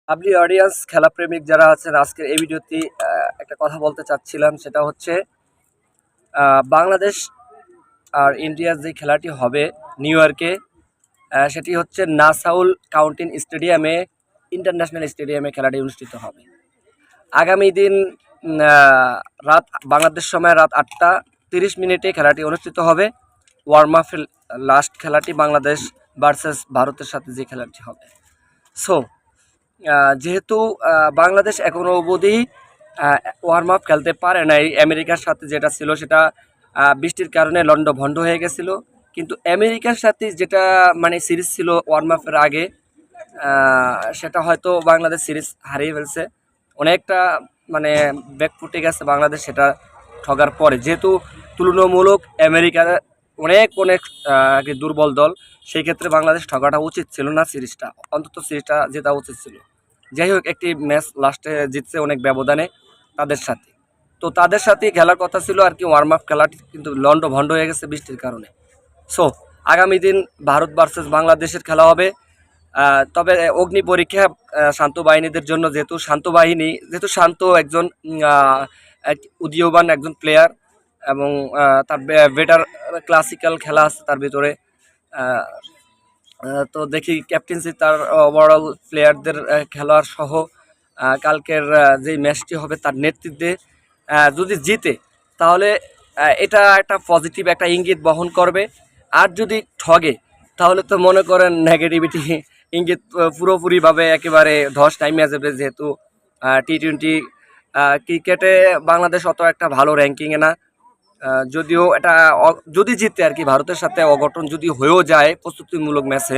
আপনি অডিয়েন্স খেলাপ্রেমিক যারা আছেন আজকের এই ভিডিওতে একটা কথা বলতে চাচ্ছিলাম, সেটা হচ্ছে বাংলাদেশ আর ইন্ডিয়ার যে খেলাটি হবে নিউ ইয়র্কে, সেটি হচ্ছে নাসাউল কাউন্টিন স্টেডিয়ামে, ইন্টারন্যাশনাল স্টেডিয়ামে খেলাটি অনুষ্ঠিত হবে আগামী দিন। রাত বাংলাদেশ সময় রাত 8টা 30 মিনিটে খেলাটি অনুষ্ঠিত হবে। ওয়ার্ম আপের লাস্ট খেলাটি বাংলাদেশ ভার্সেস ভারতের সাথে যে খেলাটি হবে। সো যেহেতু বাংলাদেশ এখনও অবধি ওয়ার্ম আপ খেলতে পারে নাই, আমেরিকার সাথে যেটা ছিল সেটা বৃষ্টির কারণে লন্ডভন্ড হয়ে গেছিল। কিন্তু আমেরিকার সাথে যেটা মানে সিরিজ ছিল ওয়ার্ম আপের আগে, সেটা হয়তো বাংলাদেশ সিরিজ হারিয়ে ফেলছে অনেকটা, মানে ব্যাক ফুটে গেছে বাংলাদেশ সেটা ঠগার পরে। যেহেতু তুলনামূলক আমেরিকার অনেক অনেক কি দুর্বল দল, সেই ক্ষেত্রে বাংলাদেশ ঠগাটা উচিত ছিল না, সিরিজটা অন্তত সিরিজটা জেতা উচিত ছিল। যাই হোক, একটি ম্যাচ লাস্টে জিতছে অনেক ব্যবধানে তাদের সাথে। তো তাদের সাথেই খেলার কথা ছিল আর কি, ওয়ার্ম আপ খেলাটি কিন্তু লন্ডভন্ড হয়ে গেছে বৃষ্টির কারণে। সো আগামী দিন ভারত ভার্সেস বাংলাদেশের খেলা হবে। তবে অগ্নি পরীক্ষা শান্ত বাহিনীদের জন্য, যেহেতু শান্ত একজন উদীয়মান একজন প্লেয়ার, এবং তার বেটার ক্লাসিক্যাল খেলা আছে তার ভিতরে। তো দেখি ক্যাপ্টেন্সি তার ওভারঅল প্লেয়ারদের খেলোয়াড় সহ কালকের যেই ম্যাচটি হবে তার নেতৃত্বে যদি জিতে, তাহলে এটা একটা পজিটিভ একটা ইঙ্গিত বহন করবে। আর যদি ঠগে, তাহলে তো মনে করেন নেগেটিভিটি ইঙ্গিত পুরোপুরিভাবে একেবারে ধস টাইমে যাবে। যেহেতু টি-20 ক্রিকেটে বাংলাদেশ অত একটা ভালো র্যাঙ্কিংয়ে না। যদিও এটা যদি জিতে আর কি, ভারতের সাথে অঘটন যদি হয়েও যায় প্রস্তুতিমূলক ম্যাচে,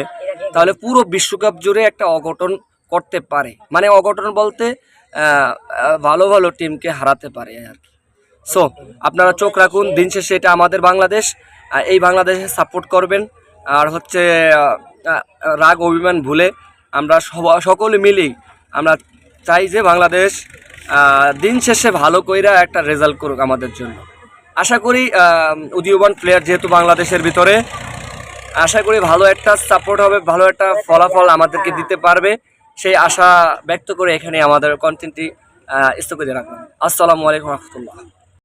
তাহলে পুরো বিশ্বকাপ জুড়ে একটা অঘটন করতে পারে। মানে অঘটন বলতে ভালো ভালো টিমকে হারাতে পারে আর কি। সো আপনারা চোখ রাখুন, দিন শেষে এটা আমাদের বাংলাদেশ, এই বাংলাদেশে সাপোর্ট করবেন। আর হচ্ছে রাগ অভিমান ভুলে আমরা সকলে মিলেই আমরা চাই যে বাংলাদেশ দিন শেষে ভালো কইরা একটা রেজাল্ট করুক আমাদের জন্য। আশা করি উদীয়মান প্লেয়ার যেহেতু বাংলাদেশের ভিতরে, আশা করি ভালো একটা সাপোর্ট হবে, ভালো একটা ফলাফল আমাদেরকে দিতে পারবে, সেই আশা ব্যক্ত করে এখানে আমাদের কন্টেন্টটি স্থগিত রাখলাম। আসসালামু আলাইকুম রহমতুল্লাহ।